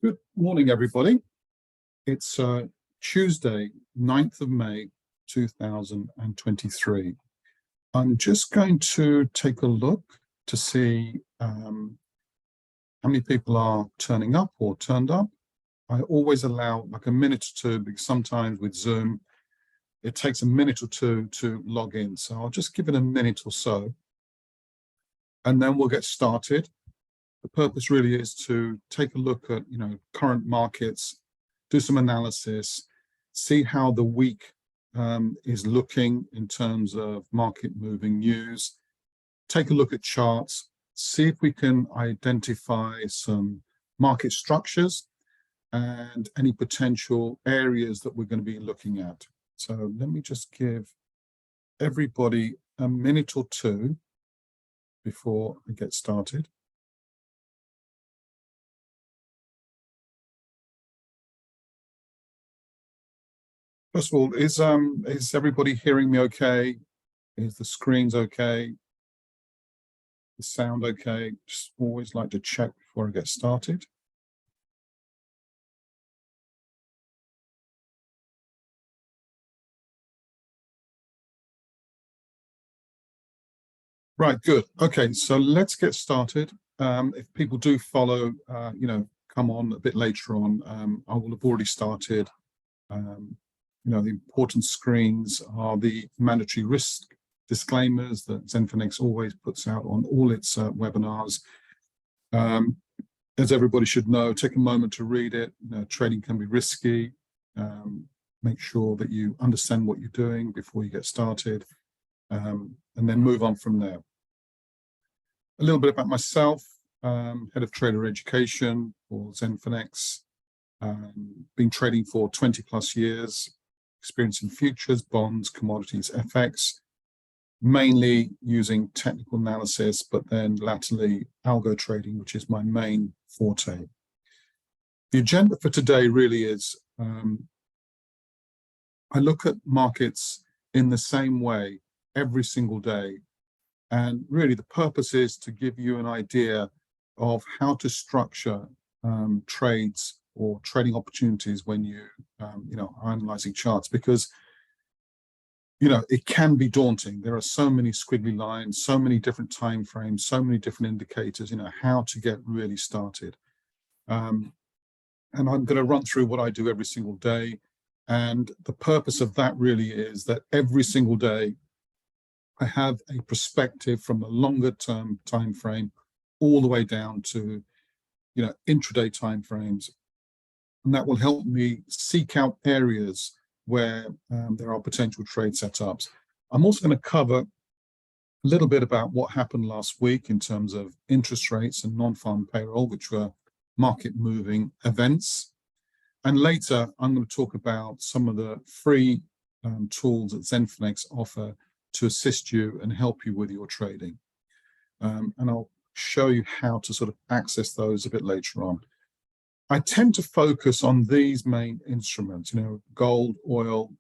Good morning, everybody. It's Tuesday, 9th of May, 2023. I'm just going to take a look to see how many people are turning up or turned up. I always allow like a minute or two, because sometimes with Zoom, it takes a minute or two to log in. So I'll just give it a minute or so, and then we'll get started. The purpose really is to take a look at, current markets, do some analysis, see how the week is looking in terms of market moving news, take a look at charts, see if we can identify some market structures and any potential areas that we're going to be looking at. So let me just give everybody a minute or two before I get started. First of all, is everybody hearing me okay? Is the screens okay? The sound okay? Just always like to check before I get started. Right, good. Okay, so let's get started. If people do follow, come on a bit later on, I will have already started. The important screens are the mandatory risk disclaimers that Zenfinex always puts out on all its webinars. As everybody should know, take a moment to read it. Trading can be risky. Make sure that you understand what you're doing before you get started, and then move on from there. A little bit about myself, head of trader education for Zenfinex. Been trading for 20 plus years, experience in futures, bonds, commodities, FX, mainly using technical analysis, but then latterly algo trading, which is my main forte. The agenda for today really is, I look at markets in the same way every single day. And really the purpose is to give you an idea of how to structure trades or trading opportunities when you are analyzing charts, because it can be daunting. There are so many squiggly lines, so many different time frames, so many different indicators, how to get really started. And I'm going to run through what I do every single day, and the purpose of that really is that every single day I have a perspective from a longer term time frame all the way down to intraday time frames. And that will help me seek out areas where there are potential trade setups. I'm also going to cover a little bit about what happened last week in terms of interest rates and non-farm payroll, which were market moving events. And later, I'm going to talk about some of the free tools that Zenfinex offer to assist you and help you with your trading. And I'll show you how to sort of access those a bit later on. I tend to focus on these main instruments, gold, oil,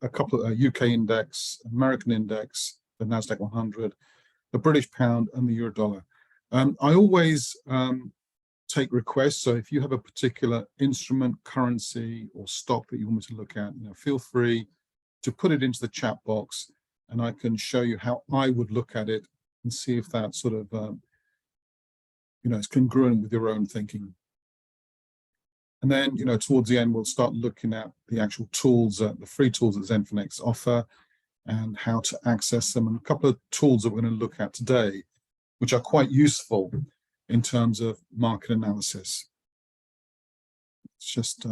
a couple of UK index, American index, the NASDAQ 100, the British pound, and the euro dollar. I always take requests. So if you have a particular instrument, currency, or stock that you want me to look at, feel free to put it into the chat box, and I can show you how I would look at it and see if that sort of, is congruent with your own thinking. And then, towards the end, we'll start looking at the actual tools, the free tools that Zenfinex offer and how to access them. And a couple of tools that we're going to look at today, which are quite useful in terms of market analysis. Let's just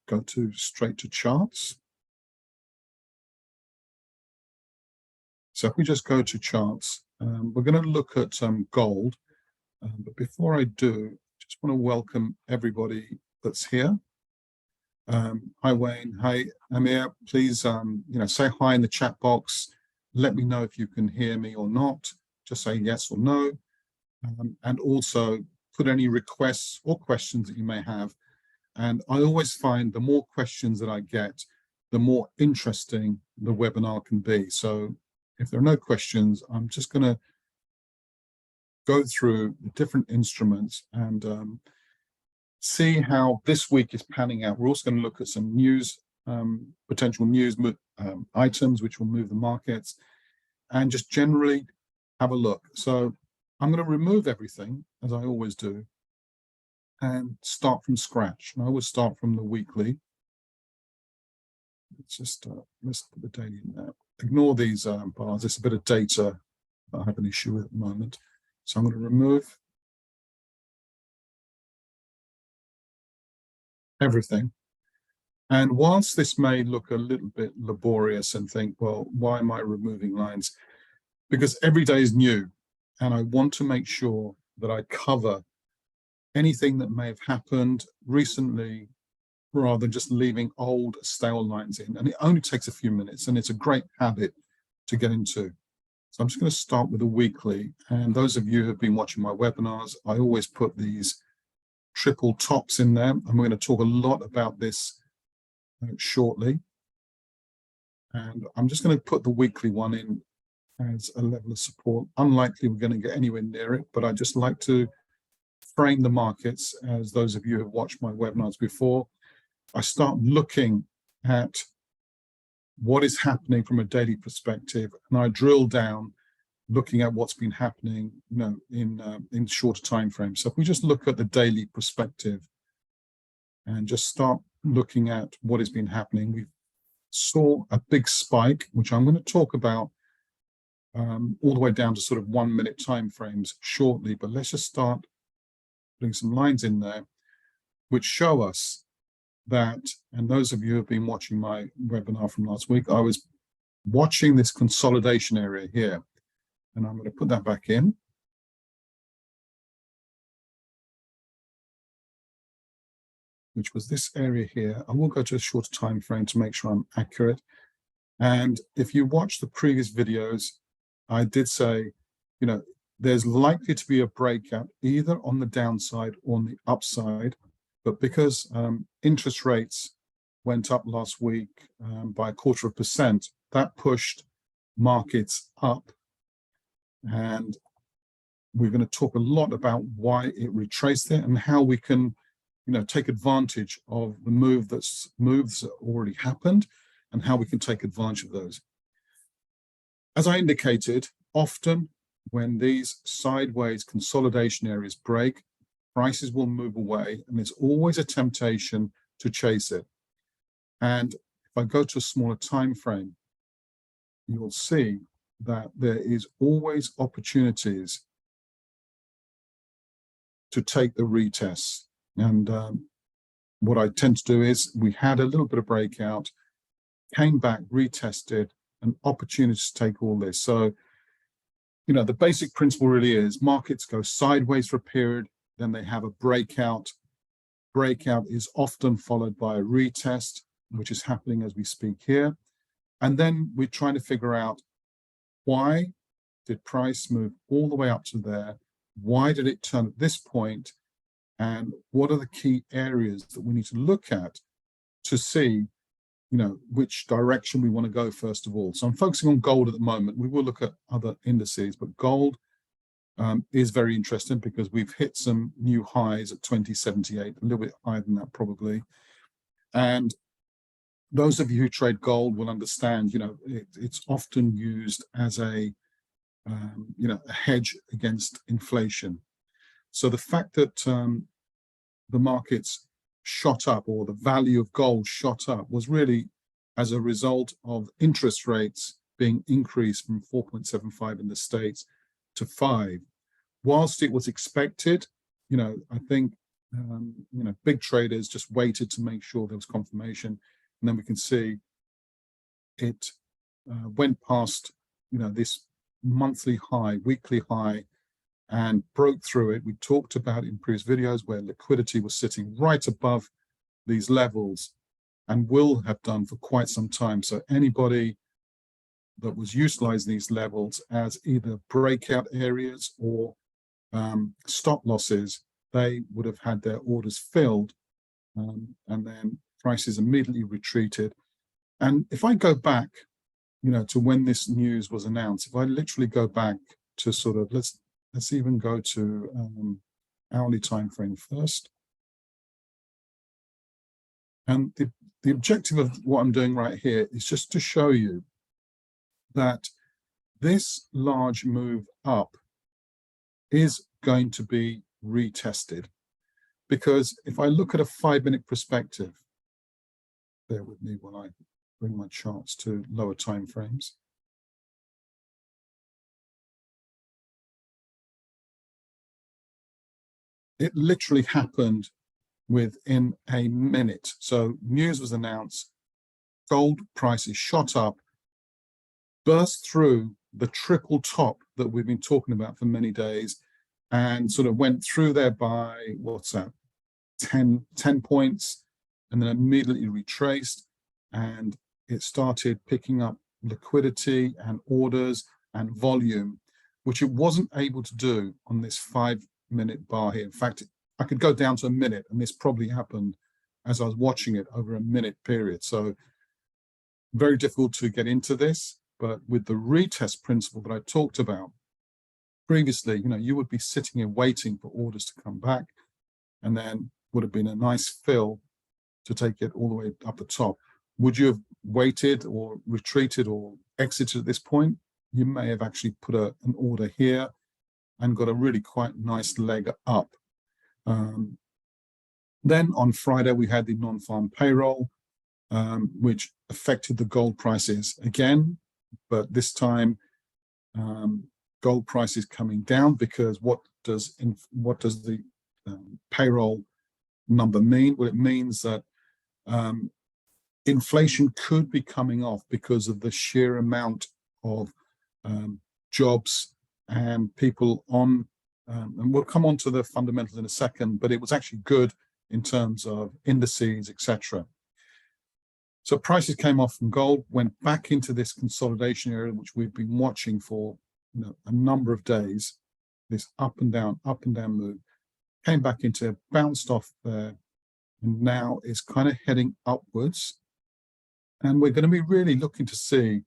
go straight to charts. So if we just go to charts, we're going to look at gold. But before I do, I just want to welcome everybody that's here. Hi Wayne, hi Amir. Please, say hi in the chat box. Let me know if you can hear me or not. Just say yes or no, and also put any requests or questions that you may have. And I always find the more questions that I get, the more interesting the webinar can be. So if there are no questions, I'm just going to go through the different instruments and see how this week is panning out. We're also going to look at some news, potential news items which will move the markets, and just generally have a look. So I'm going to remove everything, as I always do, and start from scratch. And I always start from the weekly. Let's just let's put the daily in there. Ignore these bars. There's a bit of data that I have an issue with at the moment. So I'm going to remove everything. And whilst this may look a little bit laborious and think, well, why am I removing lines? Because every day is new. And I want to make sure that I cover anything that may have happened recently, rather than just leaving old stale lines in. And it only takes a few minutes, and it's a great habit to get into. So I'm just going to start with a weekly. And those of you who have been watching my webinars, I always put these triple tops in there. And we're going to talk a lot about this shortly. And I'm just going to put the weekly one in as a level of support. Unlikely we're going to get anywhere near it, but I just like to frame the markets. As those of you who have watched my webinars before, I start looking at what is happening from a daily perspective, and I drill down, looking at what's been happening, in shorter time frames. So if we just look at the daily perspective and just start looking at what has been happening, we saw a big spike, which I'm going to talk about all the way down to sort of 1 minute time frames shortly. But let's just start putting some lines in there which show us that, and those of you who have been watching my webinar from last week, I was watching this consolidation area here, and I'm going to put that back in. Which was this area here. I will go to a shorter time frame to make sure I'm accurate. And if you watch the previous videos, I did say, there's likely to be a breakout either on the downside or on the upside. But because interest rates went up last week by 0.25%, that pushed markets up. And we're going to talk a lot about why it retraced it and how we can, take advantage of the moves that already happened, and how we can take advantage of those. As I indicated, often when these sideways consolidation areas break, prices will move away, and there's always a temptation to chase it. And if I go to a smaller time frame, you'll see that there is always opportunities to take the retests. And what I tend to do is, we had a little bit of breakout, came back, retested, an opportunity to take all this. So, the basic principle really is markets go sideways for a period, then they have a breakout. Breakout is often followed by a retest, which is happening as we speak here. And then we're trying to figure out, why did price move all the way up to there? Why did it turn at this point? And what are the key areas that we need to look at to see, which direction we want to go first of all? So I'm focusing on gold at the moment. We will look at other indices, but gold is very interesting because we've hit some new highs at 2078, a little bit higher than that probably. And those of you who trade gold will understand, it's often used as a hedge against inflation. So the fact that the markets shot up, or the value of gold shot up, was really as a result of interest rates being increased from 4.75 in the States to 5. Whilst it was expected, I think, big traders just waited to make sure there was confirmation. And then we can see it went past, this monthly high, weekly high, and broke through it. We talked about in previous videos where liquidity was sitting right above these levels, and will have done for quite some time. So anybody that was utilizing these levels as either breakout areas or stop losses, they would have had their orders filled, and then prices immediately retreated. And if I go back, to when this news was announced, if I literally go back to sort of, let's even go to hourly time frame first. And the objective of what I'm doing right here is just to show you that this large move up is going to be retested. Because if I look at a 5-minute perspective, bear with me while I bring my charts to lower time frames. It literally happened within a minute. So news was announced, gold prices shot up, burst through the triple top that we've been talking about for many days, and sort of went through there by, what's that, 10 points, and then immediately retraced, and it started picking up liquidity and orders and volume, which it wasn't able to do on this 5-minute bar here. In fact, I could go down to a minute, and this probably happened as I was watching it over a minute period. So very difficult to get into this, but with the retest principle that I talked about previously, you would be sitting here waiting for orders to come back, and then would have been a nice fill to take it all the way up the top. Would you have waited or retreated or exited at this point? You may have actually put an order here and got a really quite nice leg up. Then on Friday, we had the non-farm payroll, which affected the gold prices again, but this time gold prices coming down, because what does the payroll number mean? Well, it means that inflation could be coming off because of the sheer amount of jobs and people on, and we'll come on to the fundamentals in a second, but it was actually good in terms of indices, etc. So prices came off from gold, went back into this consolidation area, which we've been watching for a number of days, this up and down move, came back into, bounced off there, and now is kind of heading upwards. And we're going to be really looking to see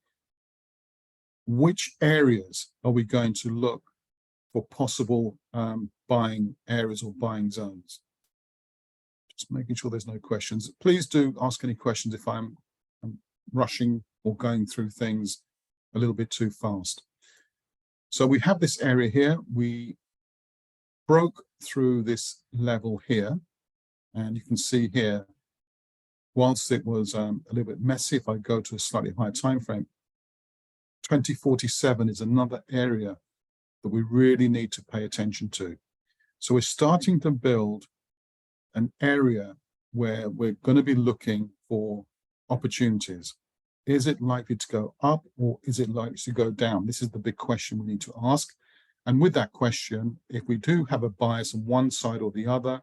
which areas are we going to look for possible buying areas or buying zones. Just making sure there's no questions. Please do ask any questions if I'm rushing or going through things a little bit too fast. So we have this area here. We broke through this level here, and you can see here, whilst it was a little bit messy, if I go to a slightly higher time frame, 2047 is another area that we really need to pay attention to. So we're starting to build an area where we're going to be looking for opportunities. Is it likely to go up, or is it likely to go down? This is the big question we need to ask. And with that question, if we do have a bias on one side or the other,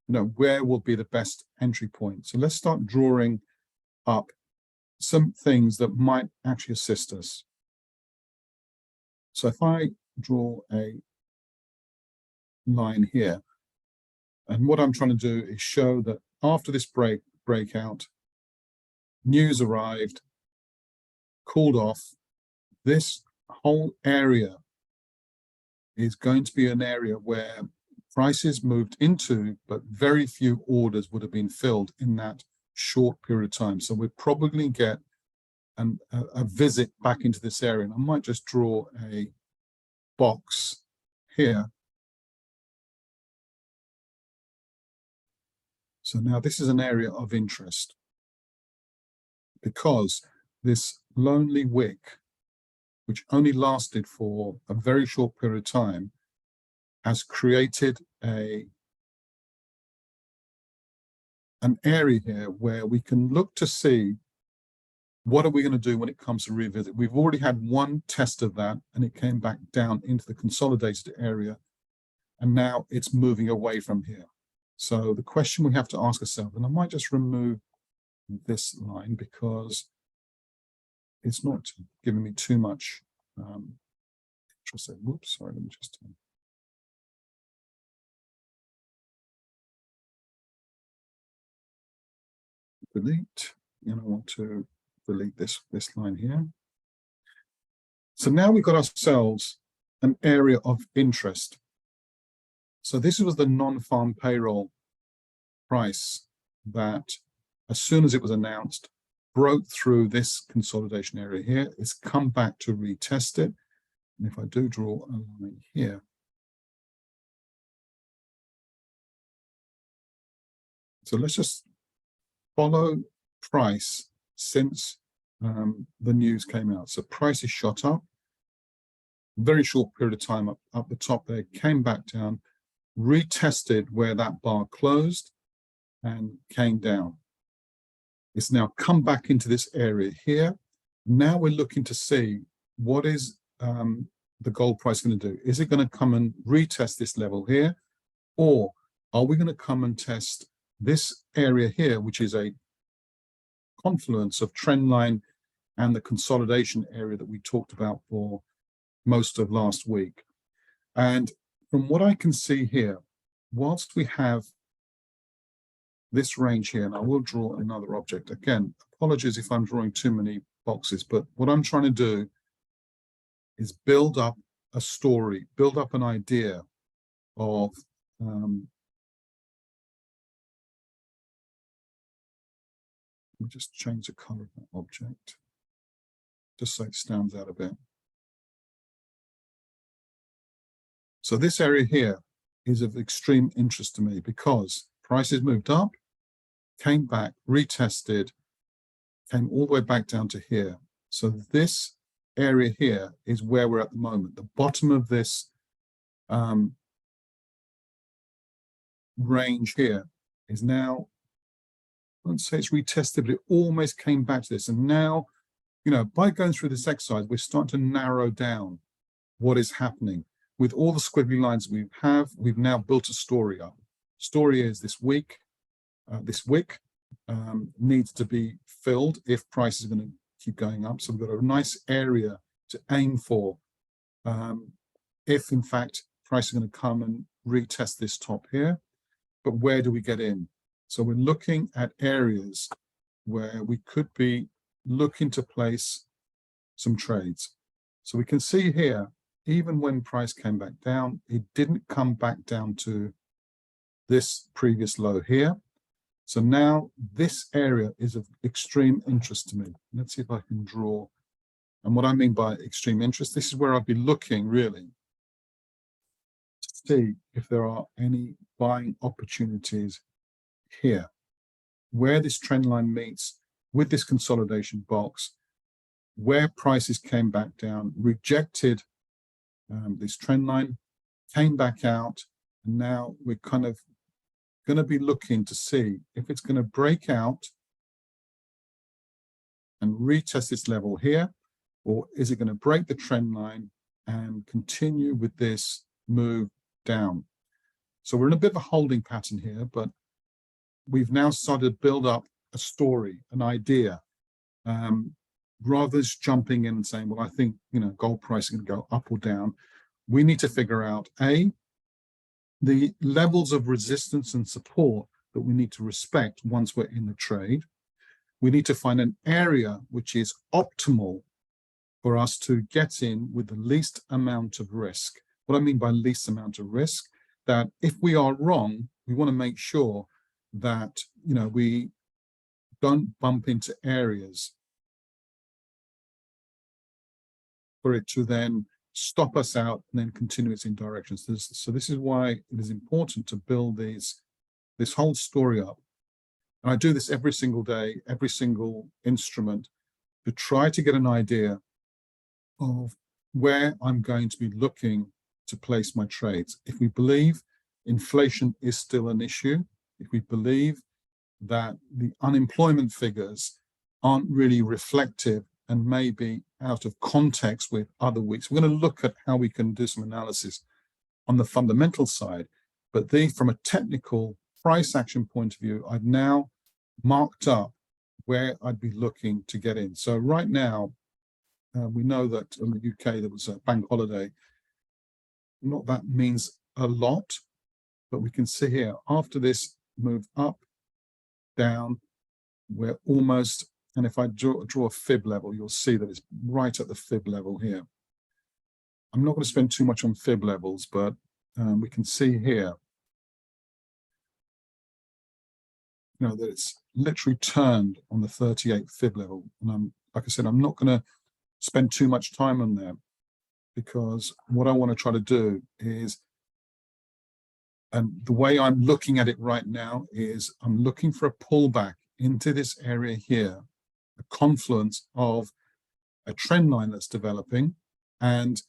where will be the best entry point? So let's start drawing up some things that might actually assist us. So if I draw a line here, and what I'm trying to do is show that after this breakout, news arrived, cooled off, this whole area is going to be an area where prices moved into, but very few orders would have been filled in that short period of time. So we'll probably get a visit back into this area. And I might just draw a box here. So now this is an area of interest, because this lonely wick, which only lasted for a very short period of time, has created an area here where we can look to see what are we going to do when it comes to revisit. We've already had one test of that, and it came back down into the consolidated area, and now it's moving away from here. So the question we have to ask ourselves, and I might just remove this line because it's not giving me too much interest. Whoops, sorry, let me just delete, and I want to delete this line here. So now we've got ourselves an area of interest. So this was the non-farm payroll price that as soon as it was announced, broke through this consolidation area here. It's come back to retest it. And if I do draw a line here, so let's just follow price since the news came out. So prices shot up, very short period of time up the top there, came back down, retested where that bar closed and came down. It's now come back into this area here. Now we're looking to see what is the gold price going to do. Is it going to come and retest this level here? Or are we going to come and test this area here, which is a confluence of trend line and the consolidation area that we talked about for most of last week? And from what I can see here, whilst we have this range here, and I will draw another object. Again, apologies if I'm drawing too many boxes, but what I'm trying to do is build up a story, build up an idea of let me just change the color of that object, just so it stands out a bit. So this area here is of extreme interest to me because prices moved up, came back, retested, came all the way back down to here. So this area here is where we're at the moment. The bottom of this range here is now, I wouldn't say it's retested, but it almost came back to this. And now, you know, by going through this exercise, we're starting to narrow down what is happening. With all the squiggly lines we have, we've now built a story up. Story is this wick needs to be filled if prices are going to keep going up. So we've got a nice area to aim for if, in fact, price is going to come and retest this top here. But where do we get in? So we're looking at areas where we could be looking to place some trades. So we can see here, even when price came back down, it didn't come back down to this previous low here. So now this area is of extreme interest to me. Let's see if I can draw. And what I mean by extreme interest, this is where I'd be looking really to see if there are any buying opportunities here, where this trend line meets with this consolidation box, where prices came back down, rejected this trend line, came back out, and now we're kind of going to be looking to see if it's going to break out and retest this level here, or is it going to break the trend line and continue with this move down. So we're in a bit of a holding pattern here, but we've now started to build up a story, an idea, rather than just jumping in and saying, well, I think, you know, gold price is going to go up or down. We need to figure out, A, the levels of resistance and support that we need to respect once we're in the trade. We need to find an area which is optimal for us to get in with the least amount of risk. What I mean by least amount of risk, that if we are wrong, we want to make sure that, you know, we don't bump into areas for it to then stop us out and then continue its in directions. So this is why it is important to build this whole story up. And I do this every single day, every single instrument, to try to get an idea of where I'm going to be looking to place my trades. If we believe inflation is still an issue, if we believe that the unemployment figures aren't really reflective and maybe out of context with other weeks, we're going to look at how we can do some analysis on the fundamental side. But from a technical price action point of view, I've now marked up where I'd be looking to get in. So right now, we know that in the UK there was a bank holiday. Not that means a lot, but we can see here, after this move up, down, we're almost, and if I draw a fib level, you'll see that it's right at the fib level here. I'm not going to spend too much on fib levels, but we can see here. that it's literally turned on the 38 fib level. And like I said, I'm not going to spend too much time on there, because what I want to try to do is, and the way I'm looking at it right now is I'm looking for a pullback into this area here, a confluence of a trend line that's developing and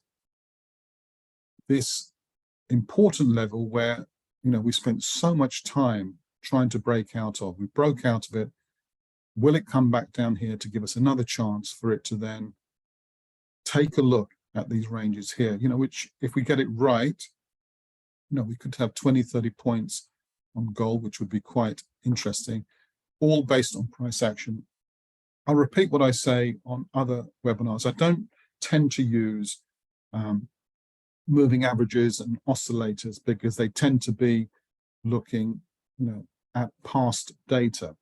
this important level where, we spent so much time trying to break out of. We broke out of it. Will it come back down here to give us another chance for it to then take a look at these ranges here, which if we get it right, we could have 20, 30 points on gold, which would be quite interesting, all based on price action. I'll repeat what I say on other webinars. I don't tend to use moving averages and oscillators because they tend to be looking, at past data.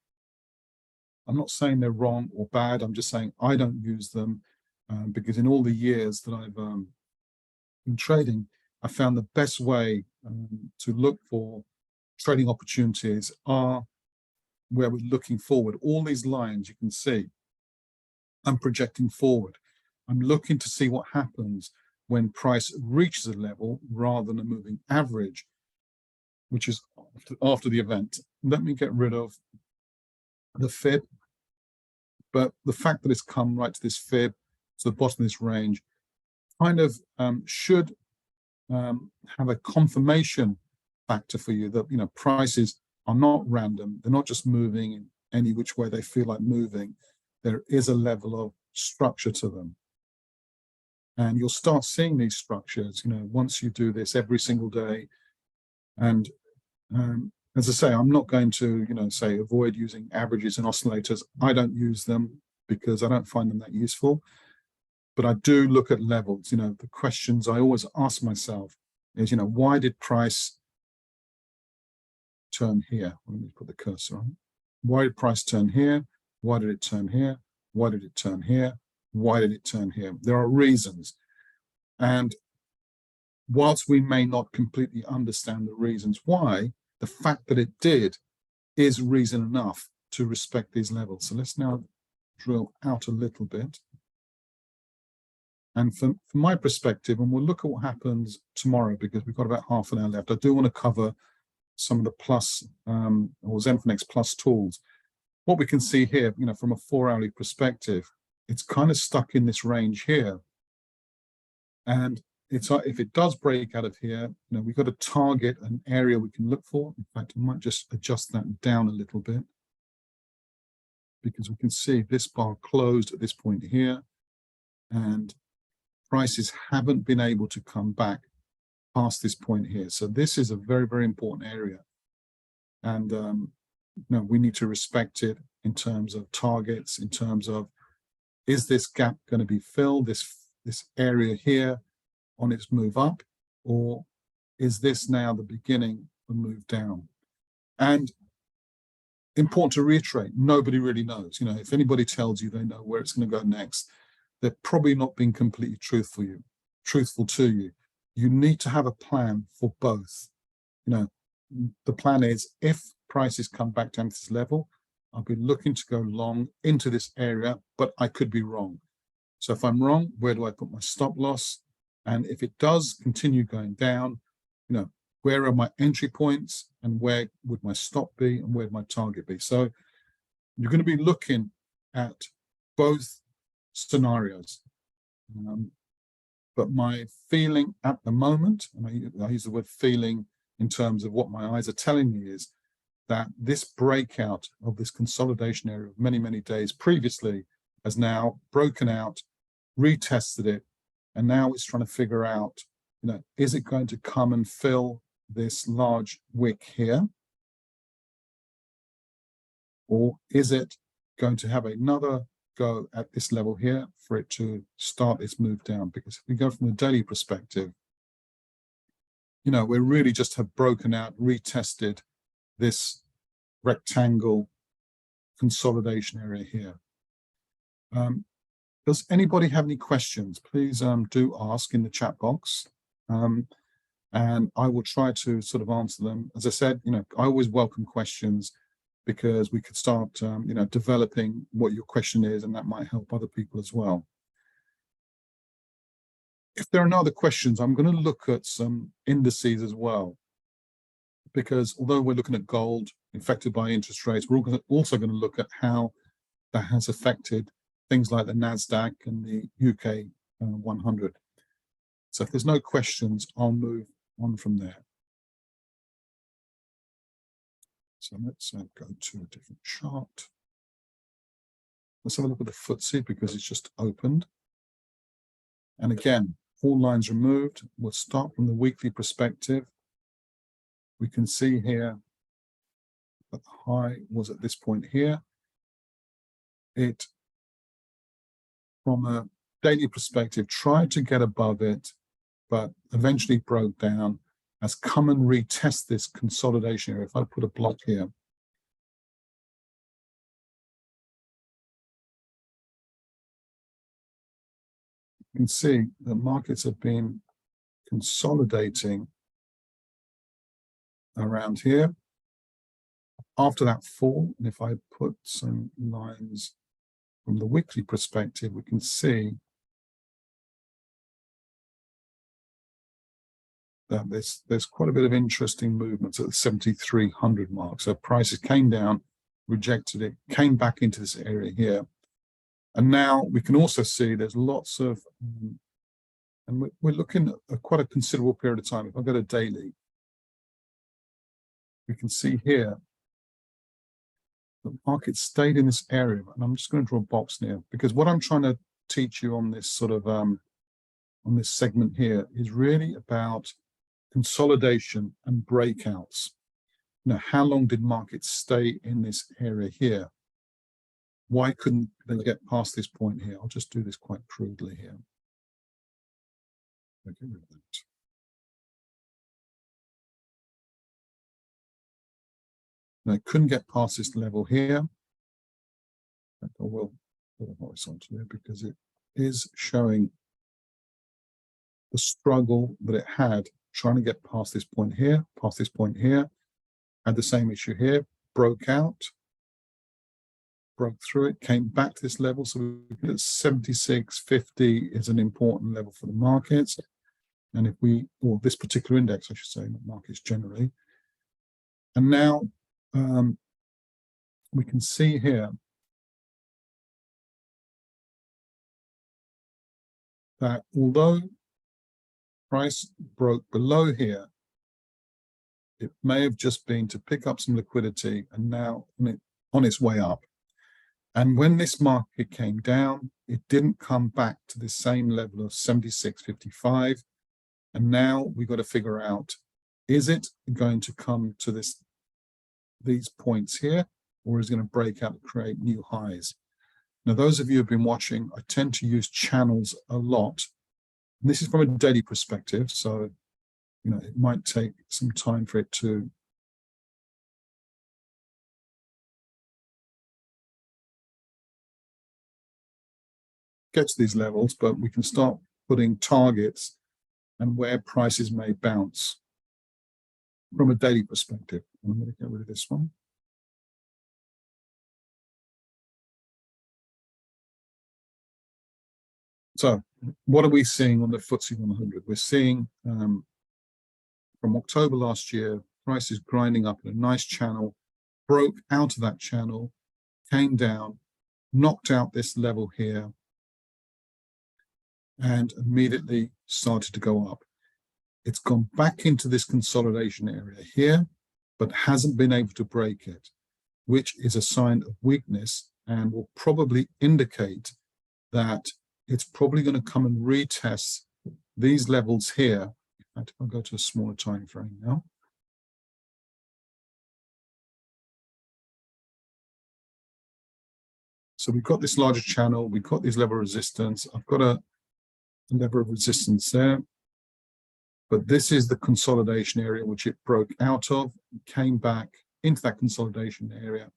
I'm not saying they're wrong or bad. I'm just saying I don't use them because in all the years that I've been trading, I found the best way to look for trading opportunities are where we're looking forward. All these lines you can see, I'm projecting forward. I'm looking to see what happens when price reaches a level rather than a moving average, which is after the event. Let me get rid of the fib, but the fact that it's come right to this fib, to the bottom of this range, kind of should have a confirmation factor for you that prices are not random. They're not just moving in any which way they feel like moving. There is a level of structure to them, and you'll start seeing these structures once you do this every single day. And as I say, I'm not going to say avoid using averages and oscillators. I don't use them because I don't find them that useful. But I do look at levels. The questions I always ask myself is, why did price turn here? Let me put the cursor on. Why did price turn here? Why did it turn here? Why did it turn here? Why did it turn here? There are reasons. And whilst we may not completely understand the reasons why, the fact that it did is reason enough to respect these levels. So let's now drill out a little bit. And from my perspective, and we'll look at what happens tomorrow because we've got about half an hour left, I do want to cover some of the plus or Zenfinex plus tools. What we can see here, from a 4-hourly perspective, it's kind of stuck in this range here. And if it does break out of here, we've got to target an area we can look for. In fact, I might just adjust that down a little bit because we can see this bar closed at this point here, and prices haven't been able to come back past this point here. So this is a very, very important area. And we need to respect it in terms of targets, in terms of, is this gap going to be filled, this area here on its move up, or is this now the beginning of move down? And important to reiterate, nobody really knows. If anybody tells you they know where it's going to go next, they're probably not being completely truthful to you. You need to have a plan for both. The plan is, if prices come back down to this level, I'll be looking to go long into this area, but I could be wrong. So if I'm wrong, where do I put my stop loss? And if it does continue going down, where are my entry points and where would my stop be and where would my target be? So you're going to be looking at both scenarios. But my feeling at the moment, and I use the word feeling in terms of what my eyes are telling me, is that this breakout of this consolidation area of many, many days previously has now broken out, retested it, and now it's trying to figure out, is it going to come and fill this large wick here? Or is it going to have another go at this level here for it to start its move down? Because if we go from a daily perspective, we really just have broken out, retested this rectangle consolidation area here. Does anybody have any questions? Please do ask in the chat box, and I will try to sort of answer them. As I said, I always welcome questions. because we could start, developing what your question is, and that might help other people as well. If there are no other questions, I'm going to look at some indices as well, because although we're looking at gold affected by interest rates, we're also going to look at how that has affected things like the NASDAQ and the UK 100. So if there's no questions, I'll move on from there. So let's go to a different chart. Let's have a look at the FTSE because it's just opened. And again, all lines removed. We'll start from the weekly perspective. We can see here that the high was at this point here. It, from a daily perspective, tried to get above it, but eventually broke down, has come and retest this consolidation area. If I put a block here, you can see the markets have been consolidating around here. After that fall, and if I put some lines from the weekly perspective, we can see that there's quite a bit of interesting movements at the 7,300 mark. So prices came down, rejected it, came back into this area here. And now we can also see there's lots of, and we're looking at quite a considerable period of time. If I go to daily, we can see here the market stayed in this area. And I'm just going to draw a box here, because what I'm trying to teach you on this sort of, on this segment here is really about consolidation and breakouts. Now, how long did markets stay in this area here? Why couldn't they get past this point here? I'll just do this quite crudely here. Get rid of that. They couldn't get past this level here. I will put a horizontal here because it is showing the struggle that it had trying to get past this point here, had the same issue here, broke out, broke through it, came back to this level. So we at 76.50 is an important level for the markets. And if we, or this particular index, I should say, not markets generally. And now we can see here that although price broke below here, it may have just been to pick up some liquidity and now on its way up. And when this market came down, it didn't come back to the same level of 76.55. And now we've got to figure out, is it going to come to these points here, or is it going to break out and create new highs? Now, those of you who have been watching, I tend to use channels a lot. And this is from a daily perspective, so it might take some time for it to get to these levels, but we can start putting targets and where prices may bounce from a daily perspective. I'm going to get rid of this one. So what are we seeing on the FTSE 100? We're seeing from October last year, prices grinding up in a nice channel, broke out of that channel, came down, knocked out this level here, and immediately started to go up. It's gone back into this consolidation area here, but hasn't been able to break it, which is a sign of weakness and will probably indicate that it's probably going to come and retest these levels here. In fact, if I go to a smaller time frame now. So we've got this larger channel, we've got this level of resistance. I've got a level of resistance there. But this is the consolidation area which it broke out of, came back into that consolidation area,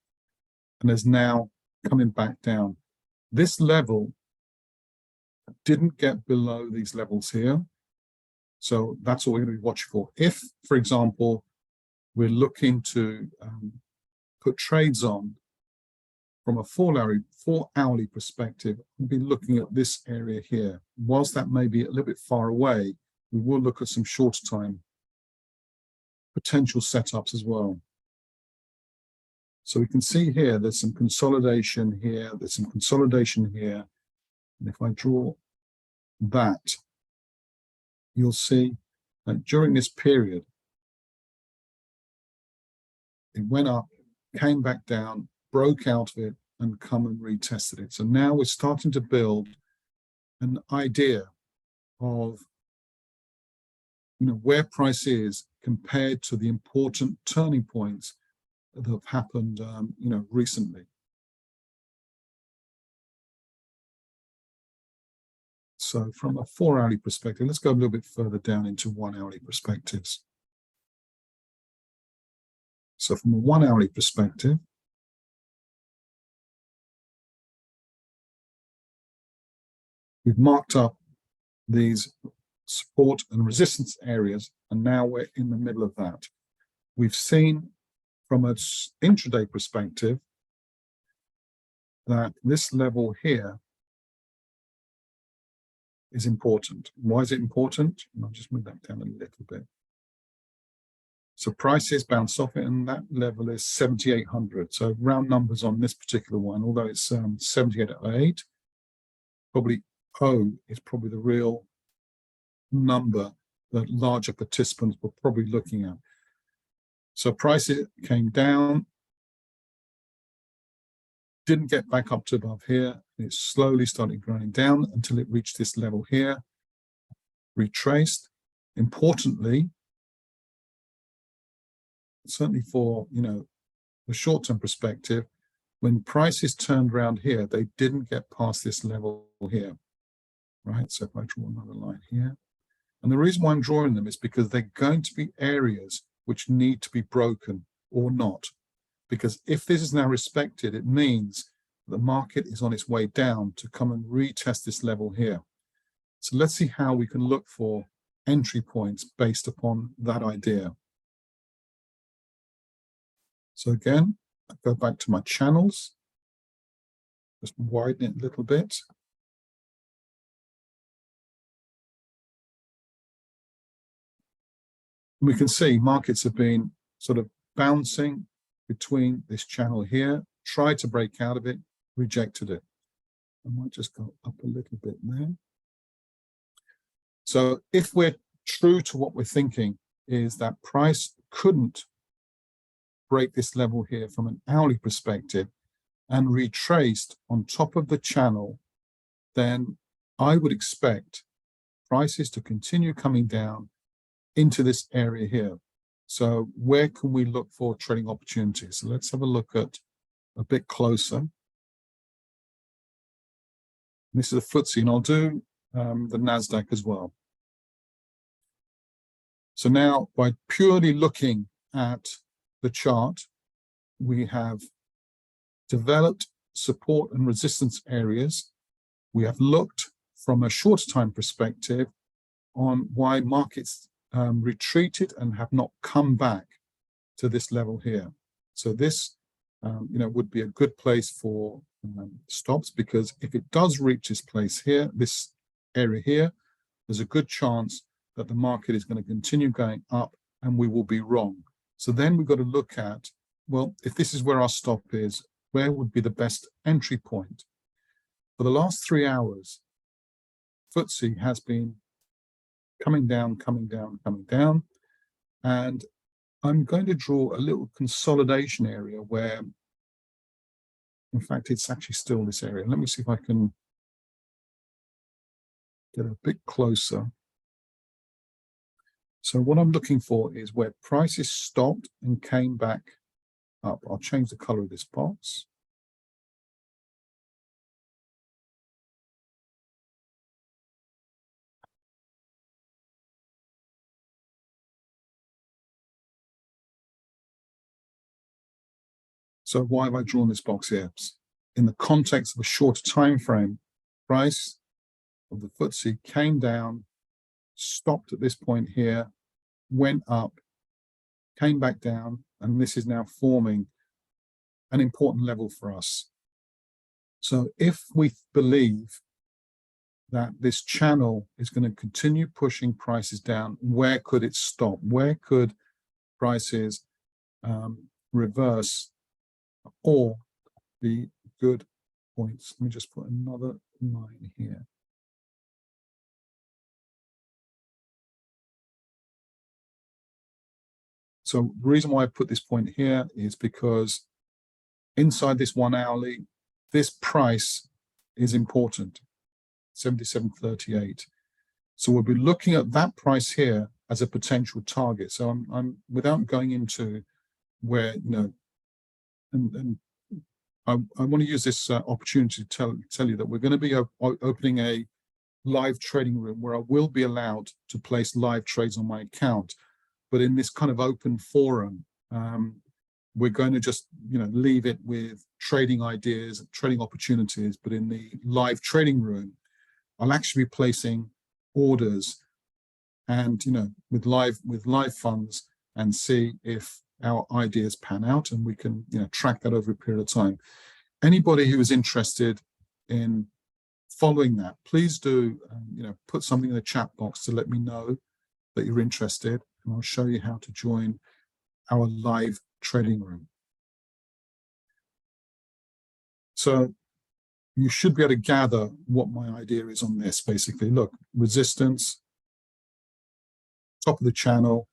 and is now coming back down. This level didn't get below these levels here. So that's what we're going to be watching for. If, for example, we're looking to put trades on from a 4-hourly perspective, we'll be looking at this area here. Whilst that may be a little bit far away, we will look at some shorter time potential setups as well. So we can see here, there's some consolidation here, there's some consolidation here. And if I draw that, you'll see that during this period, it went up, came back down, broke out of it, and come and retested it. So now we're starting to build an idea of where price is compared to the important turning points that have happened recently. So from a 4-hourly perspective, let's go a little bit further down into 1-hourly perspectives. So from a 1-hourly perspective, we've marked up these support and resistance areas, and now we're in the middle of that. We've seen from an intraday perspective that this level here is important. Why is it important? And I'll just move that down a little bit. So prices bounce off it, and that level is 7,800. So round numbers on this particular one, although it's 7,808, probably O is probably the real number that larger participants were probably looking at. So prices came down, didn't get back up to above here. It slowly started growing down until it reached this level here, retraced. Importantly, certainly for the short-term perspective, when prices turned around here, they didn't get past this level here, right? So if I draw another line here, and the reason why I'm drawing them is because they're going to be areas which need to be broken or not. Because if this is now respected, it means the market is on its way down to come and retest this level here. So let's see how we can look for entry points based upon that idea. So again, I go back to my channels, just widen it a little bit. We can see markets have been sort of bouncing between this channel here, tried to break out of it, rejected it. I might just go up a little bit there. So if we're true to what we're thinking is that price couldn't break this level here from an hourly perspective and retraced on top of the channel, then I would expect prices to continue coming down into this area here. So where can we look for trading opportunities? So let's have a look at a bit closer. This is the FTSE, and I'll do the NASDAQ as well. So now, by purely looking at the chart, we have developed support and resistance areas. We have looked from a shorter time perspective on why markets retreated and have not come back to this level here. So this, would be a good place for stops, because if it does reach this place here, this area here, there's a good chance that the market is going to continue going up and we will be wrong. So then we've got to look at, well, if this is where our stop is, where would be the best entry point? For the last 3 hours, FTSE has been coming down, coming down, coming down. And I'm going to draw a little consolidation area where, in fact, it's actually still this area. Let me see if I can get a bit closer. So what I'm looking for is where prices stopped and came back up. I'll change the color of this box. So why have I drawn this box here? In the context of a shorter time frame, price of the FTSE came down, stopped at this point here, went up, came back down, and this is now forming an important level for us. So if we believe that this channel is going to continue pushing prices down, where could it stop? Where could prices reverse or be good points? Let me just put another line here. So the reason why I put this point here is because inside this 1 hourly, this price is important, 77.38. So we'll be looking at that price here as a potential target. So I'm without going into where, and I want to use this opportunity to tell you that we're going to be opening a live trading room where I will be allowed to place live trades on my account. But in this kind of open forum, we're going to just leave it with trading ideas, trading opportunities. But in the live trading room, I'll actually be placing orders and with live funds and see if our ideas pan out, and we can track that over a period of time. Anybody who is interested in following that, please do put something in the chat box to let me know that you're interested, and I'll show you how to join our live trading room. So you should be able to gather what my idea is on this. Basically, look, resistance, top of the channel.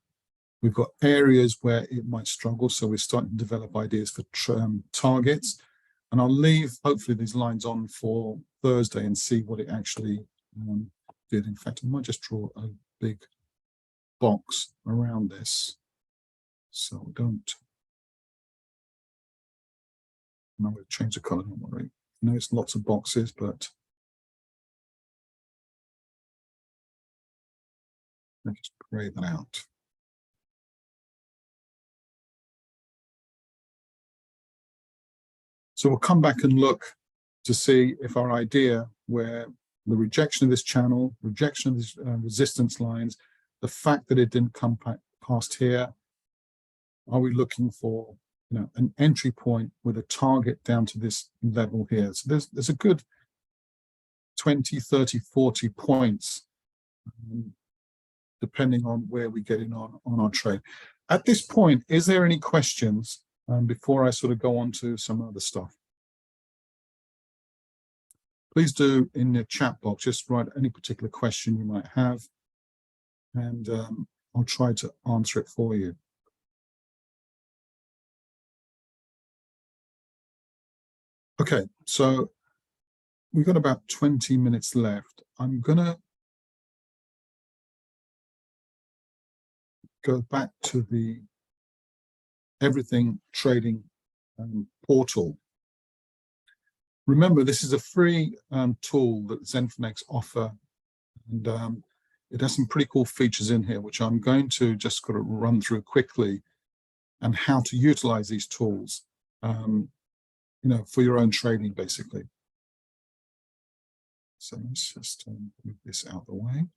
We've got areas where it might struggle, so we're starting to develop ideas for targets. And I'll leave, hopefully, these lines on for Thursday and see what it actually did. In fact, I might just draw a big box around this, so don't. I'm going to change the color, don't worry. I know it's lots of boxes, but let's just grey that out. So we'll come back and look to see if our idea where the rejection of this channel, rejection of these resistance lines, the fact that it didn't come past here, are we looking for an entry point with a target down to this level here? So there's a good 20, 30, 40 points, depending on where we get in on our trade. At this point, is there any questions before I sort of go on to some other stuff? Please do in the chat box, just write any particular question you might have, and I'll try to answer it for you. Okay, so we've got about 20 minutes left. I'm going to go back to the Everything Trading portal. Remember, this is a free tool that Zenfinex offer, and it has some pretty cool features in here, which I'm going to just kind of run through quickly, and how to utilize these tools, for your own trading, basically. So let's just move this out of the way.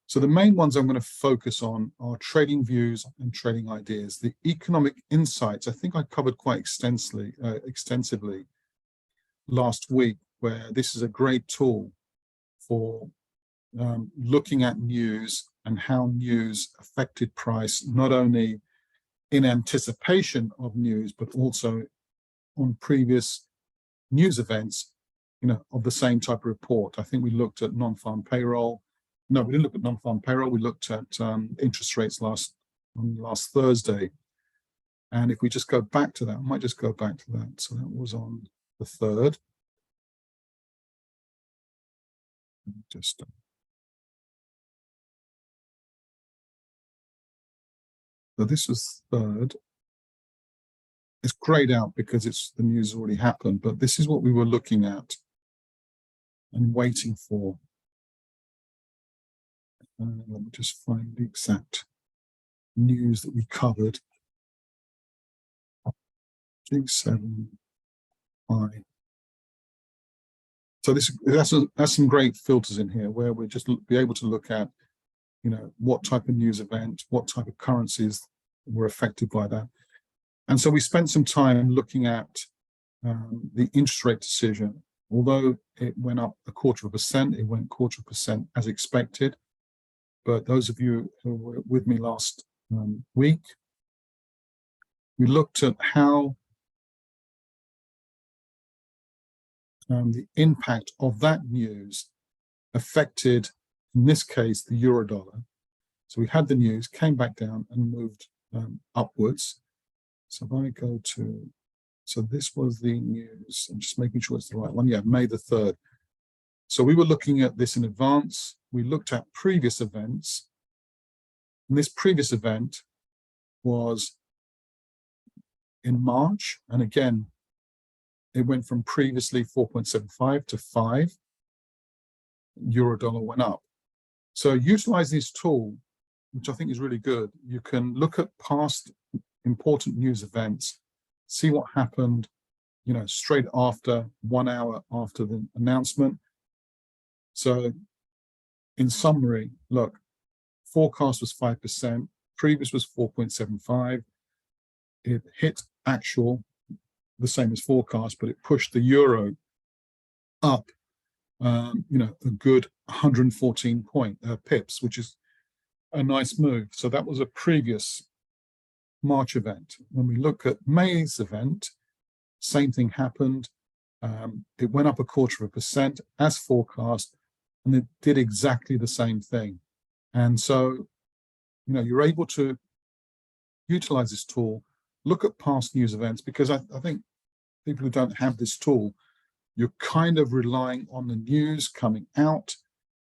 So the main ones I'm going to focus on are trading views and trading ideas. The economic insights, I think I covered quite extensively last week, where this is a great tool for looking at news and how news affected price, not only in anticipation of news, but also on previous news events, of the same type of report. I think we looked at non-farm payroll. No, we didn't look at non-farm payroll. We looked at interest rates last Thursday. And if we just go back to that, I might just go back to that. So that was on the 3rd. Just so this was 3rd. It's grayed out because the news already happened, but this is what we were looking at and waiting for. Let me just find the exact news that we covered. G7I. So that's some great filters in here, where we just be able to look at, what type of news event, what type of currencies were affected by that. And so we spent some time looking at the interest rate decision. Although it went up 0.25%, it went 0.25% as expected. But those of you who were with me last week, we looked at how the impact of that news affected, in this case, the euro dollar. So we had the news, came back down and moved upwards. So if I go to, so this was the news, I'm just making sure it's the right one. Yeah, May the 3rd. So we were looking at this in advance. We looked at previous events. And this previous event was in March. And again, it went from previously 4.75 to 5. Euro dollar went up. So utilize this tool, which I think is really good. You can look at past important news events, see what happened, straight after, 1 hour after the announcement. So in summary, look, forecast was 5%, previous was 4.75. It hit actual, the same as forecast, but it pushed the euro up, a good 114 pips, which is a nice move. So that was a previous March event. When we look at May's event, same thing happened. It went up 0.25% as forecast, and it did exactly the same thing. And so, you're able to utilize this tool, look at past news events, because I think people who don't have this tool, you're kind of relying on the news coming out,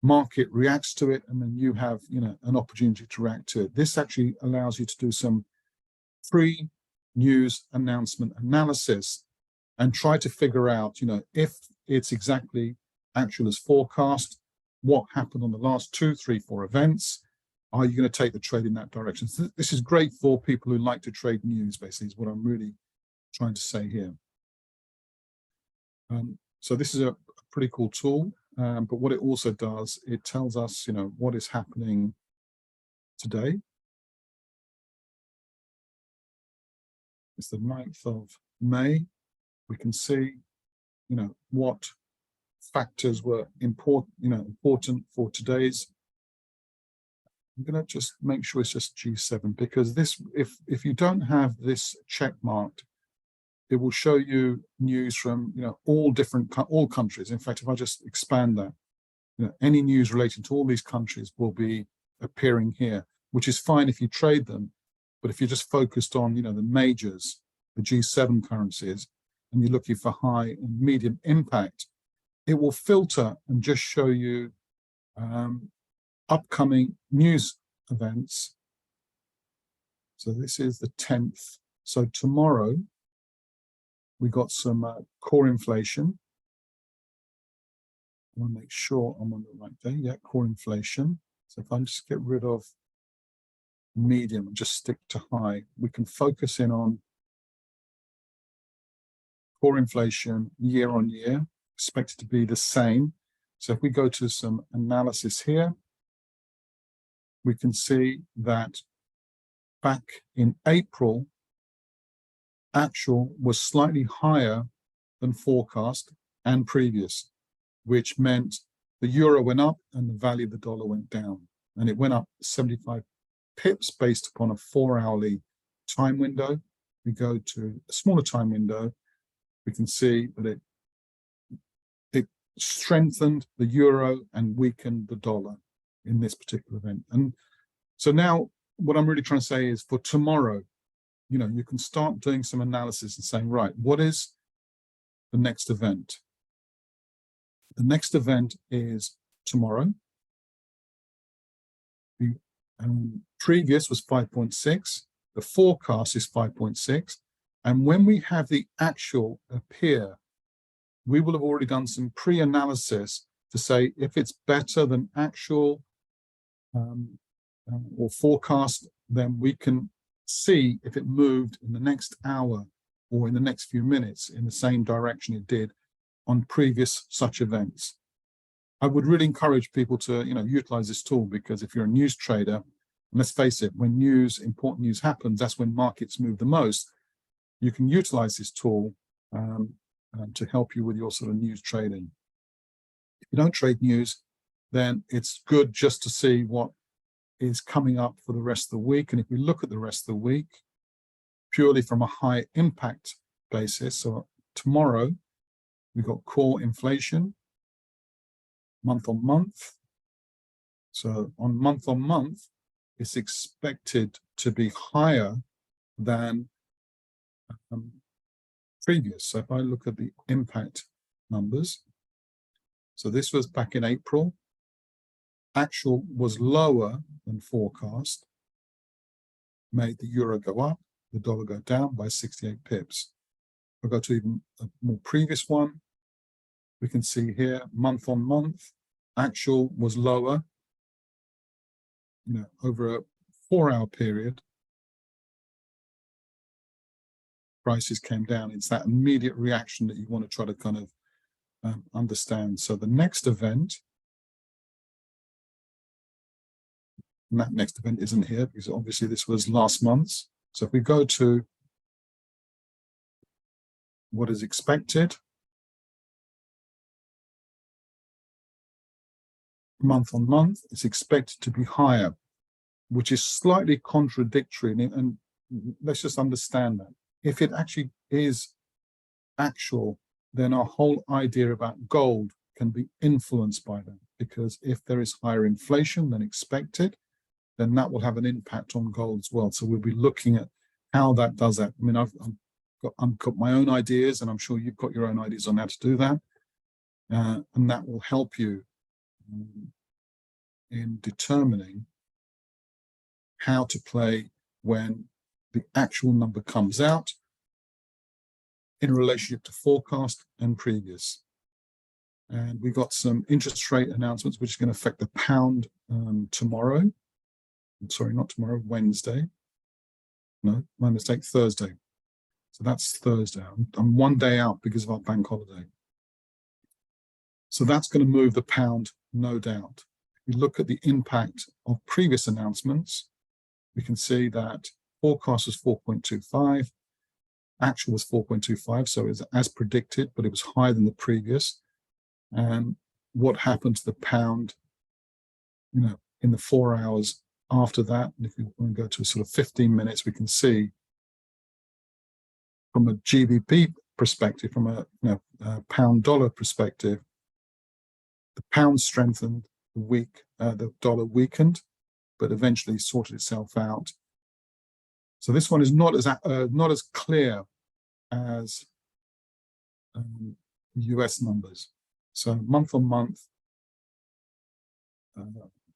market reacts to it, and then you have, an opportunity to react to it. This actually allows you to do some pre-news announcement analysis and try to figure out, if it's exactly actual as forecast, what happened on the last 2, 3, 4 events. Are you going to take the trade in that direction? So this is great for people who like to trade news, basically, is what I'm really trying to say here. So this is a pretty cool tool, but what it also does, it tells us, what is happening today. It's the 9th of May. We can see, what factors were important for today's. I'm going to just make sure it's just G7, because this, if you don't have this check marked, it will show you news from all countries. In fact, if I just expand that, any news relating to all these countries will be appearing here, which is fine if you trade them. But if you're just focused on the majors, the G7 currencies, and you're looking for high and medium impact, it will filter and just show you upcoming news events. So this is the 10th. So tomorrow, we got some core inflation. I want to make sure I'm on the right day. Yeah, core inflation. So if I just get rid of medium and just stick to high, we can focus in on core inflation year on year, expected to be the same. So if we go to some analysis here, we can see that back in April, actual was slightly higher than forecast and previous, which meant the euro went up and the value of the dollar went down. And it went up 75 pips based upon a 4-hourly time window. We go to a smaller time window, we can see that it strengthened the euro and weakened the dollar in this particular event. And so now what I'm really trying to say is for tomorrow, you can start doing some analysis and saying, right, what is the next event? The next event is tomorrow. The previous was 5.6. The forecast is 5.6. And when we have the actual appear, we will have already done some pre-analysis to say if it's better than actual or forecast, then we can see if it moved in the next hour or in the next few minutes in the same direction it did on previous such events. I would really encourage people to utilize this tool, because if you're a news trader, and let's face it, when important news happens, that's when markets move the most. You can utilize this tool to help you with your sort of news trading. If you don't trade news, then it's good just to see what is coming up for the rest of the week. And if we look at the rest of the week, purely from a high impact basis, so tomorrow we've got core inflation, month on month. So on month, it's expected to be higher than previous. So if I look at the impact numbers, so this was back in April. Actual was lower than forecast, made the euro go up, the dollar go down by 68 pips. I'll go to even a more previous one. We can see here, month on month, actual was lower, over a 4-hour period. Prices came down. It's that immediate reaction that you want to try to kind of understand. So the next event, and that next event isn't here because obviously this was last month's. So if we go to what is expected, month on month, it's expected to be higher, which is slightly contradictory. And let's just understand that. If it actually is actual, then our whole idea about gold can be influenced by that, because if there is higher inflation than expected, then that will have an impact on gold as well. So we'll be looking at how that does that. I mean, I've got my own ideas, and I'm sure you've got your own ideas on how to do that. And that will help you in determining how to play when the actual number comes out in relationship to forecast and previous. And we got some interest rate announcements, which is going to affect the pound tomorrow. Sorry, not tomorrow, Wednesday. No, my mistake, Thursday. So that's Thursday. I'm 1 day out because of our bank holiday. So that's going to move the pound, no doubt. If we look at the impact of previous announcements, we can see that forecast was 4.25, actual was 4.25, so it was as predicted, but it was higher than the previous. And what happened to the pound, in the 4 hours after that? And if we want to go to sort of 15 minutes, we can see from a GBP perspective, from a pound dollar perspective, the pound strengthened, the dollar weakened, but eventually sorted itself out. So this one is not as clear as US numbers. So month on month,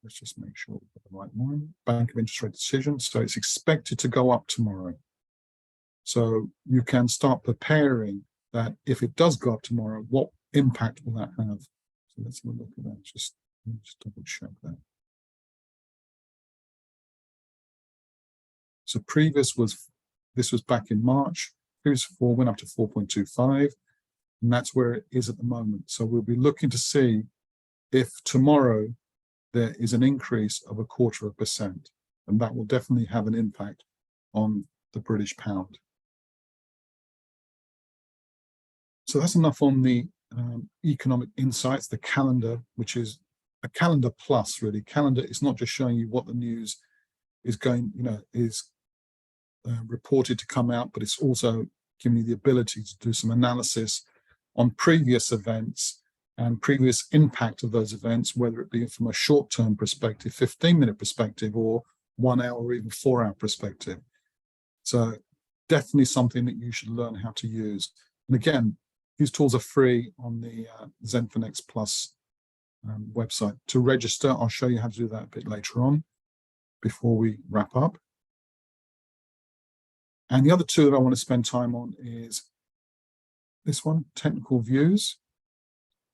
let's just make sure we've got the right one. Bank of Interest Rate Decision. So it's expected to go up tomorrow. So you can start preparing that if it does go up tomorrow, what impact will that have? So let's have a look at that. Just double check that. So this was back in March. Previous 4 went up to 4.25, and that's where it is at the moment. So we'll be looking to see if tomorrow there is an increase of 0.25%, and that will definitely have an impact on the British pound. So that's enough on the economic insights, the calendar, which is a calendar plus, really. Calendar is not just showing you what the news is reported to come out, but it's also giving you the ability to do some analysis on previous events and previous impact of those events, whether it be from a short-term perspective, 15-minute perspective, or 1 hour or even 4-hour perspective. So definitely something that you should learn how to use. And again, these tools are free on the ZenFinex Plus website. To register, I'll show you how to do that a bit later on before we wrap up. And the other two that I want to spend time on is this one, Technical Views,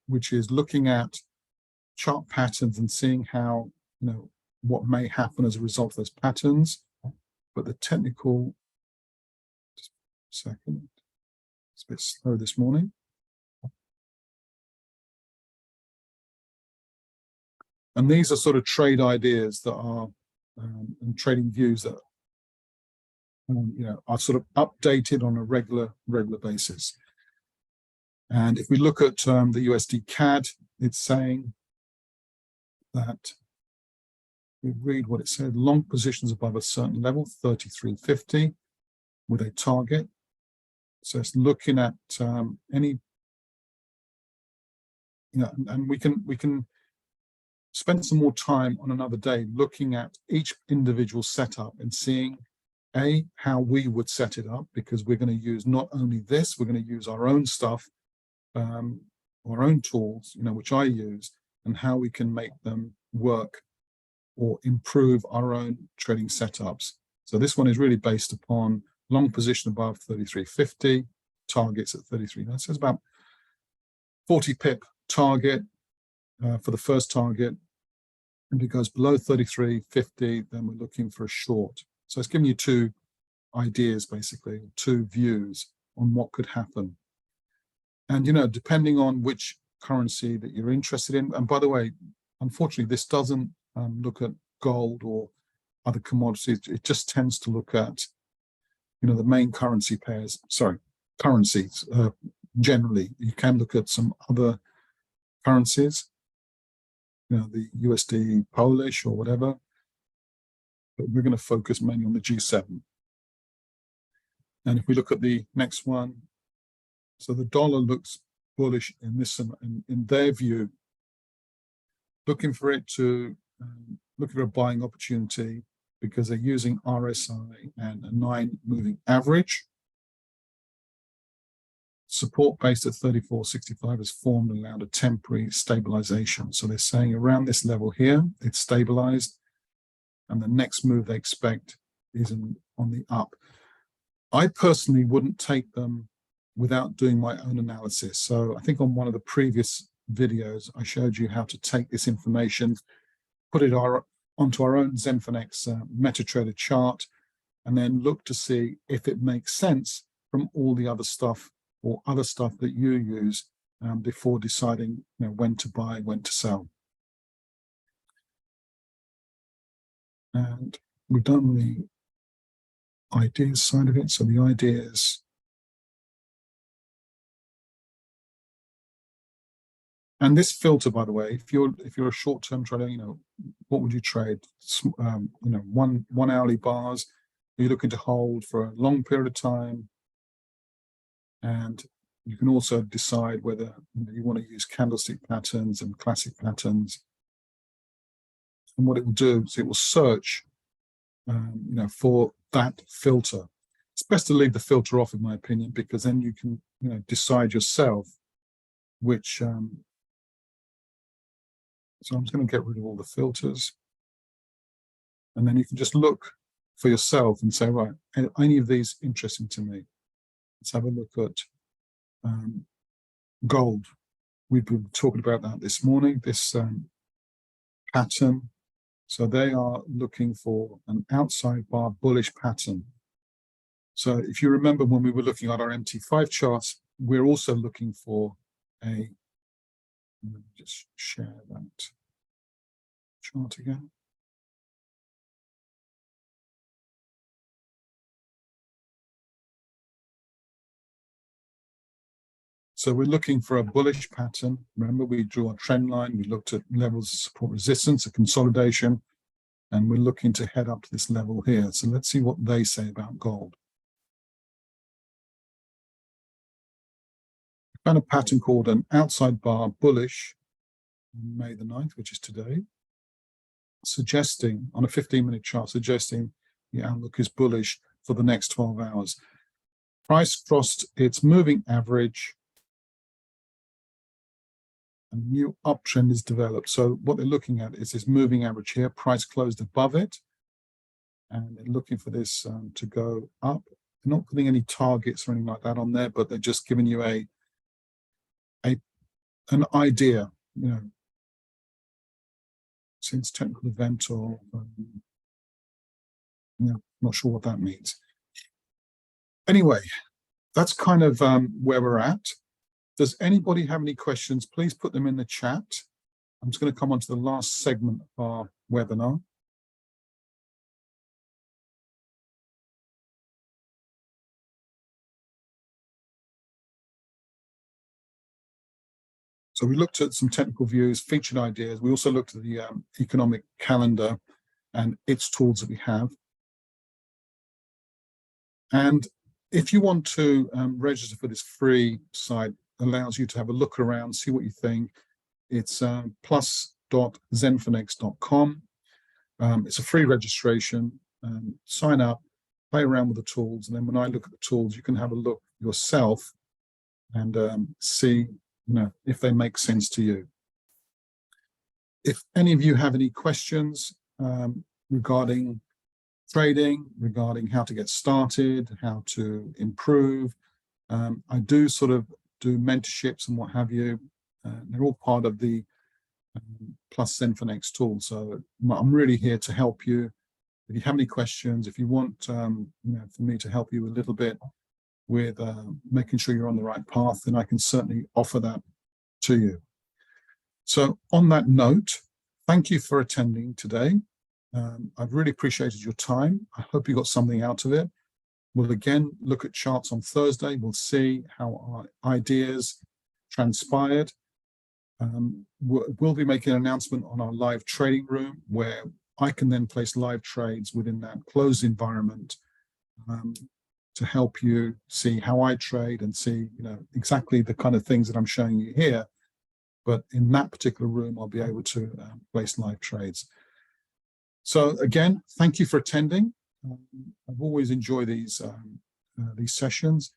which is looking at chart patterns and seeing how, what may happen as a result of those patterns. But the technical, just a second, it's a bit slow this morning. And these are sort of trade ideas that are, and trading views that, are sort of updated on a regular basis. And if we look at the USD CAD, it's saying that, we read what it said, long positions above a certain level, 33.50, with a target. So it's looking at any, and we can spend some more time on another day looking at each individual setup and seeing how we would set it up, because we're going to use not only this, we're going to use our own stuff, our own tools, which I use, and how we can make them work or improve our own trading setups. So this one is really based upon long position above 33.50, targets at 33. That says about 40 pip target for the first target. And if it goes below 33.50, then we're looking for a short. So it's giving you two ideas, basically, two views on what could happen. And, depending on which currency that you're interested in, and by the way, unfortunately, this doesn't look at gold or other commodities. It just tends to look at, the main currency pairs, currencies. Generally, you can look at some other currencies, the USD Polish or whatever, but we're going to focus mainly on the G7. And if we look at the next one, so the dollar looks bullish in this, in their view, looking for it to, looking for a buying opportunity, because they're using RSI and a 9 moving average. Support based at 34.65 has formed and allowed a temporary stabilization. So they're saying around this level here, it's stabilized, and the next move they expect is on the up. I personally wouldn't take them without doing my own analysis. So I think on one of the previous videos, I showed you how to take this information, put it onto our own Zenfinex MetaTrader chart, and then look to see if it makes sense from all the other stuff or other stuff that you use before deciding when to buy, when to sell. And we've done the ideas side of it. So the ideas, and this filter, by the way, if you're a short-term trader, what would you trade? One hourly bars. Are you looking to hold for a long period of time? And you can also decide whether you want to use candlestick patterns and classic patterns. And what it will do is it will search, for that filter. It's best to leave the filter off, in my opinion, because then you can, decide yourself which. So I'm just going to get rid of all the filters, and then you can just look for yourself and say, right, are any of these interesting to me? Let's have a look at gold. We've been talking about that this morning, this pattern. So they are looking for an outside bar bullish pattern. So if you remember when we were looking at our MT5 charts, we're also looking for let me just share that chart again. So we're looking for a bullish pattern. Remember, we drew a trend line. We looked at levels of support resistance, a consolidation, and we're looking to head up to this level here. So let's see what they say about gold. We found a pattern called an outside bar bullish on May the 9th, which is today, suggesting, on a 15-minute chart, suggesting the outlook is bullish for the next 12 hours. Price crossed its moving average, a new uptrend is developed. So what they're looking at is this moving average here. Price closed above it, and they're looking for this to go up. They're not putting any targets or anything like that on there, but they're just giving you an idea, since technical event or not sure what that means. Anyway, that's kind of where we're at. Does anybody have any questions? Please put them in the chat. I'm just going to come on to the last segment of our webinar. So we looked at some technical views, featured ideas. We also looked at the economic calendar and its tools that we have. And if you want to register for this free site, allows you to have a look around, see what you think. It's plus.zenphonex.com. It's a free registration. Sign up, play around with the tools, and then when I look at the tools, you can have a look yourself and see, if they make sense to you. If any of you have any questions regarding trading, regarding how to get started, how to improve, I do sort of do mentorships and what have you. They're all part of the Plus Zenphonex tool. So I'm really here to help you. If you have any questions, if you want for me to help you a little bit with making sure you're on the right path, then I can certainly offer that to you. So on that note, thank you for attending today. I've really appreciated your time. I hope you got something out of it. We'll again look at charts on Thursday. We'll see how our ideas transpired. We'll be making an announcement on our live trading room where I can then place live trades within that closed environment to help you see how I trade and see, exactly the kind of things that I'm showing you here. But in that particular room, I'll be able to place live trades. So again, thank you for attending. I've always enjoyed these sessions.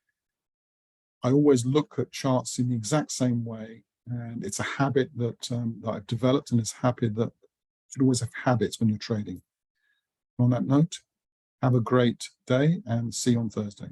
I always look at charts in the exact same way, and it's a habit that I've developed, and it's a habit that you should always have habits when you're trading. On that note, have a great day and see you on Thursday.